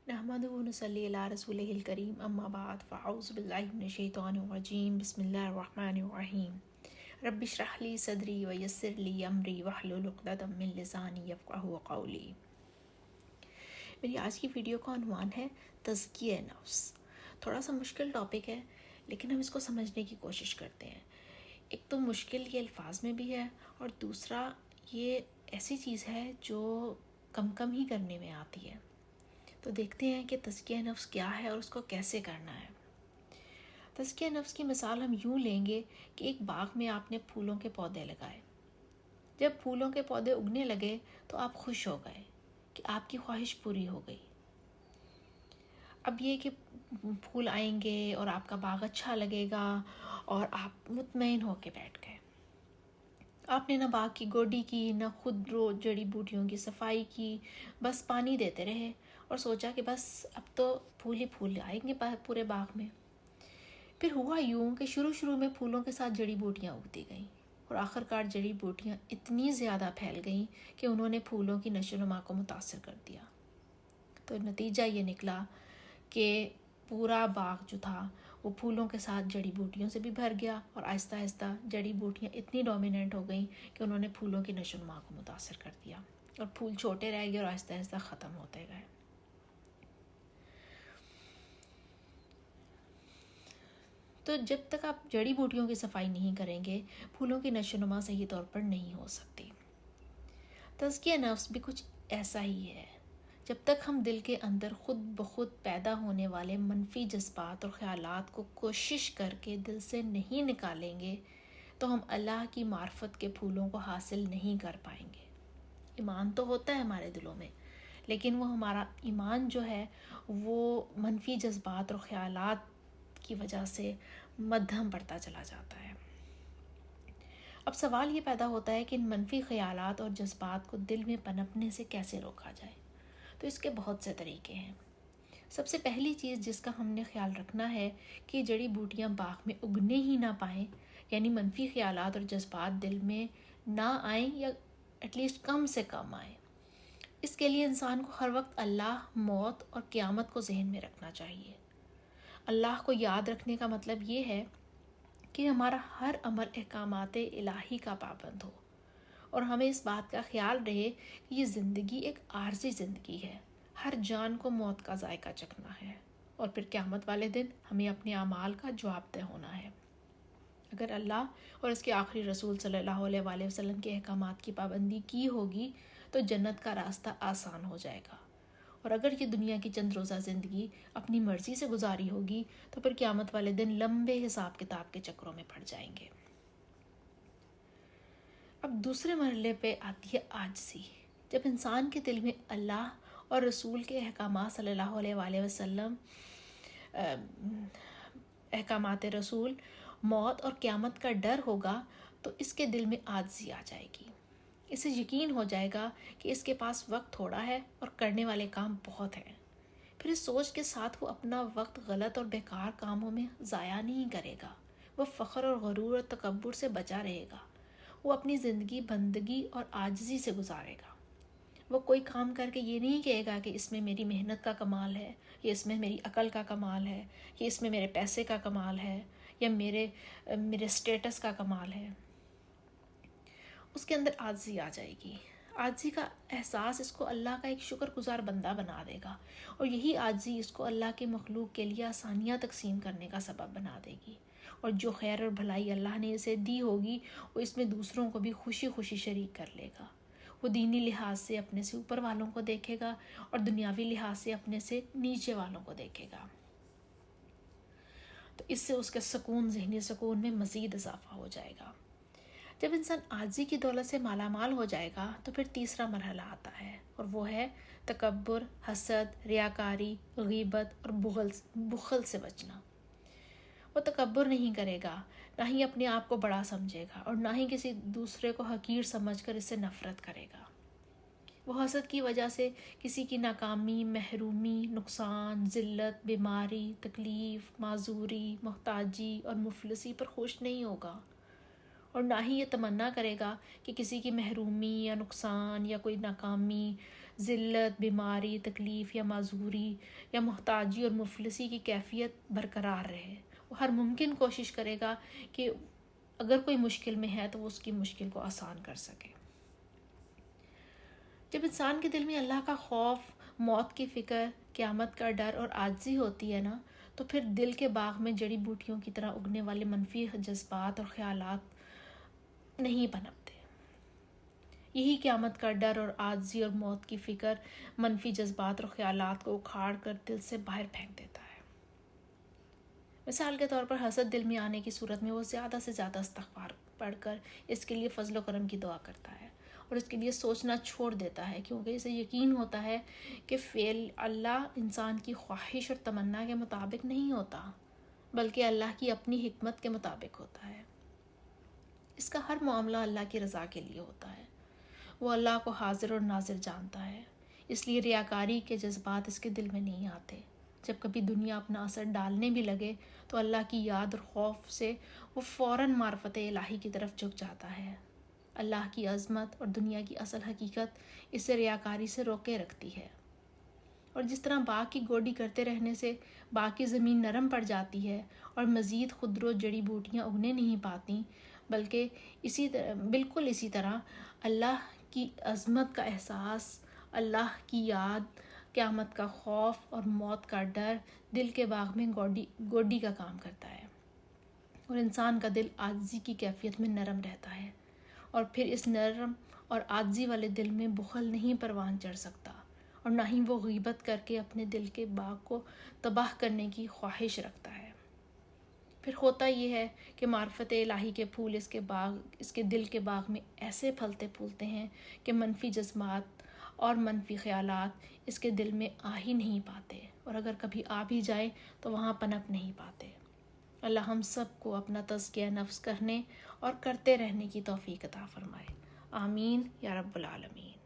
نحمدہ و نصلی علی رسولہ الکریم اما بعد فاعوذ باللہ من الشیطان الرجیم بسم اللہ الرحمن الرحیم رب اشرح لی صدری ویسر لی امری واحلل عقدۃ من لسانی یفقہوا قولی۔ میری آج کی ویڈیو کا عنوان ہے تزکیہ نفس۔ تھوڑا سا مشکل ٹاپک ہے لیکن ہم اس کو سمجھنے کی کوشش کرتے ہیں۔ ایک تو مشکل یہ الفاظ میں بھی ہے اور دوسرا یہ ایسی چیز ہے جو کم ہی کرنے میں آتی ہے۔ تو دیکھتے ہیں کہ تزکیہ نفس کیا ہے اور اس کو کیسے کرنا ہے۔ تزکیہ نفس کی مثال ہم یوں لیں گے کہ ایک باغ میں آپ نے پھولوں کے پودے لگائے۔ جب پھولوں کے پودے اگنے لگے تو آپ خوش ہو گئے کہ آپ کی خواہش پوری ہو گئی۔ اب یہ کہ پھول آئیں گے اور آپ کا باغ اچھا لگے گا اور آپ مطمئن ہو کے بیٹھ گئے۔ آپ نے نہ باغ کی گوڈی کی، نہ خود رو جڑی بوٹیوں کی صفائی کی، بس پانی دیتے رہے اور سوچا کہ بس اب تو پھول ہی پھول آئیں گے پورے باغ میں۔ پھر ہوا یوں کہ شروع میں پھولوں کے ساتھ جڑی بوٹیاں اگتی گئیں اور آخرکار جڑی بوٹیاں اتنی زیادہ پھیل گئیں کہ انہوں نے پھولوں کی نشو و نما کو متاثر کر دیا۔ تو نتیجہ یہ نکلا کہ پورا باغ جو تھا وہ پھولوں کے ساتھ جڑی بوٹیوں سے بھی بھر گیا اور آہستہ آہستہ جڑی بوٹیاں اتنی ڈومیننٹ ہو گئیں کہ انہوں نے پھولوں کی نشو و نما کو متاثر کر دیا اور پھول چھوٹے رہ گئے اور آہستہ آہستہ ختم ہوتے گئے۔ تو جب تک آپ جڑی بوٹیوں کی صفائی نہیں کریں گے، پھولوں کی نشو و نما صحیح طور پر نہیں ہو سکتی۔ تزکیہ نفس بھی کچھ ایسا ہی ہے۔ جب تک ہم دل کے اندر خود بخود پیدا ہونے والے منفی جذبات اور خیالات کو کوشش کر کے دل سے نہیں نکالیں گے تو ہم اللہ کی معرفت کے پھولوں کو حاصل نہیں کر پائیں گے۔ ایمان تو ہوتا ہے ہمارے دلوں میں، لیکن وہ ہمارا ایمان جو ہے وہ منفی جذبات اور خیالات کی وجہ سے مدھم پڑتا چلا جاتا ہے۔ اب سوال یہ پیدا ہوتا ہے کہ ان منفی خیالات اور جذبات کو دل میں پنپنے سے کیسے روکا جائے؟ تو اس کے بہت سے طریقے ہیں۔ سب سے پہلی چیز جس کا ہم نے خیال رکھنا ہے کہ جڑی بوٹیاں باغ میں اگنے ہی نہ پائیں، یعنی منفی خیالات اور جذبات دل میں نہ آئیں یا ایٹ لیسٹ کم سے کم آئیں۔ اس کے لیے انسان کو ہر وقت اللہ، موت اور قیامت کو ذہن میں رکھنا چاہیے۔ اللہ کو یاد رکھنے کا مطلب یہ ہے کہ ہمارا ہر عمل احکامات الہی کا پابند ہو اور ہمیں اس بات کا خیال رہے کہ یہ زندگی ایک عارضی زندگی ہے، ہر جان کو موت کا ذائقہ چکھنا ہے اور پھر قیامت والے دن ہمیں اپنے اعمال کا جواب دہ ہونا ہے۔ اگر اللہ اور اس کے آخری رسول صلی اللہ علیہ وآلہ وسلم کے احکامات کی پابندی کی ہوگی تو جنت کا راستہ آسان ہو جائے گا، اور اگر یہ دنیا کی چند روزہ زندگی اپنی مرضی سے گزاری ہوگی تو پھر قیامت والے دن لمبے حساب کتاب کے چکروں میں پڑ جائیں گے۔ اب دوسرے مرحلے پہ آتی ہے عاجزی۔ جب انسان کے دل میں اللہ اور رسول کے احکامات صلی اللہ علیہ وآلہ وسلم احکامات رسول، موت اور قیامت کا ڈر ہوگا تو اس کے دل میں عاجزی آ جائے گی۔ اسے یقین ہو جائے گا کہ اس کے پاس وقت تھوڑا ہے اور کرنے والے کام بہت ہیں۔ پھر اس سوچ کے ساتھ وہ اپنا وقت غلط اور بیکار کاموں میں ضائع نہیں کرے گا۔ وہ فخر اور غرور اور تکبر سے بچا رہے گا۔ وہ اپنی زندگی بندگی اور عاجزی سے گزارے گا۔ وہ کوئی کام کر کے یہ نہیں کہے گا کہ اس میں میری محنت کا کمال ہے، یا اس میں میری عقل کا کمال ہے، یا اس میں میرے پیسے کا کمال ہے، یا میرے سٹیٹس کا کمال ہے۔ اس کے اندر عاجزی آ جائے گی۔ عاجزی کا احساس اس کو اللہ کا ایک شکر گزار بندہ بنا دے گا، اور یہی عاجزی اس کو اللہ کے مخلوق کے لیے آسانیاں تقسیم کرنے کا سبب بنا دے گی، اور جو خیر اور بھلائی اللہ نے اسے دی ہوگی وہ اس میں دوسروں کو بھی خوشی خوشی شریک کر لے گا۔ وہ دینی لحاظ سے اپنے سے اوپر والوں کو دیکھے گا اور دنیاوی لحاظ سے اپنے سے نیچے والوں کو دیکھے گا۔ تو اس سے اس کے سکون، ذہنی سکون میں مزید اضافہ ہو جائے گا۔ جب انسان عاجزی کی دولت سے مالا مال ہو جائے گا تو پھر تیسرا مرحلہ آتا ہے، اور وہ ہے تکبر، حسد، ریاکاری، غیبت اور بخل سے بچنا۔ وہ تکبر نہیں کرے گا، نہ ہی اپنے آپ کو بڑا سمجھے گا، اور نہ ہی کسی دوسرے کو حقیر سمجھ کر اس سے نفرت کرے گا۔ وہ حسد کی وجہ سے کسی کی ناکامی، محرومی، نقصان، ذلت، بیماری، تکلیف، معذوری، محتاجی اور مفلسی پر خوش نہیں ہوگا، اور نہ ہی یہ تمنا کرے گا کہ کسی کی محرومی یا نقصان یا کوئی ناکامی، ذلت، بیماری، تکلیف یا معذوری یا محتاجی اور مفلسی کی کیفیت برقرار رہے۔ وہ ہر ممکن کوشش کرے گا کہ اگر کوئی مشکل میں ہے تو وہ اس کی مشکل کو آسان کر سکے۔ جب انسان کے دل میں اللہ کا خوف، موت کی فکر، قیامت کا ڈر اور عاجزی ہوتی ہے نا، تو پھر دل کے باغ میں جڑی بوٹیوں کی طرح اگنے والے منفی جذبات اور خیالات نہیں پنپتے۔ یہی قیامت کا ڈر اور عاجزی اور موت کی فکر منفی جذبات اور خیالات کو اکھاڑ کر دل سے باہر پھینک دیتا ہے۔ مثال کے طور پر حسد دل میں آنے کی صورت میں وہ زیادہ سے زیادہ استغفار پڑھ کر اس کے لیے فضل و کرم کی دعا کرتا ہے اور اس کے لیے سوچنا چھوڑ دیتا ہے، کیونکہ اسے یقین ہوتا ہے کہ فعل اللہ انسان کی خواہش اور تمنا کے مطابق نہیں ہوتا، بلکہ اللہ کی اپنی حکمت کے مطابق ہوتا ہے۔ اس کا ہر معاملہ اللہ کی رضا کے لیے ہوتا ہے۔ وہ اللہ کو حاضر اور ناظر جانتا ہے، اس لیے ریاکاری کے جذبات اس کے دل میں نہیں آتے۔ جب کبھی دنیا اپنا اثر ڈالنے بھی لگے تو اللہ کی یاد اور خوف سے وہ فوراً معرفت الہی کی طرف جھک جاتا ہے۔ اللہ کی عظمت اور دنیا کی اصل حقیقت اسے ریاکاری سے روکے رکھتی ہے۔ اور جس طرح باغ کی گوڈی کرتے رہنے سے باغ کی زمین نرم پڑ جاتی ہے اور مزید خودرو جڑی بوٹیاں اگنے نہیں پاتی، بلکہ بالکل اسی طرح اللہ کی عظمت کا احساس، اللہ کی یاد، قیامت کا خوف اور موت کا ڈر دل کے باغ میں گوڈی کا کام کرتا ہے، اور انسان کا دل عاجزی کی کیفیت میں نرم رہتا ہے، اور پھر اس نرم اور عاجزی والے دل میں بخل نہیں پروان چڑھ سکتا، اور نہ ہی وہ غیبت کر کے اپنے دل کے باغ کو تباہ کرنے کی خواہش رکھتا ہے۔ پھر ہوتا یہ ہے کہ معرفت الہی کے پھول اس کے دل کے باغ میں ایسے پھلتے پھولتے ہیں کہ منفی جذبات اور منفی خیالات اس کے دل میں آ ہی نہیں پاتے، اور اگر کبھی آ بھی جائے تو وہاں پنپ نہیں پاتے۔ اللہ ہم سب کو اپنا تزکیہ نفس کرنے اور کرتے رہنے کی توفیق عطا فرمائے۔ آمین یا رب العالمین۔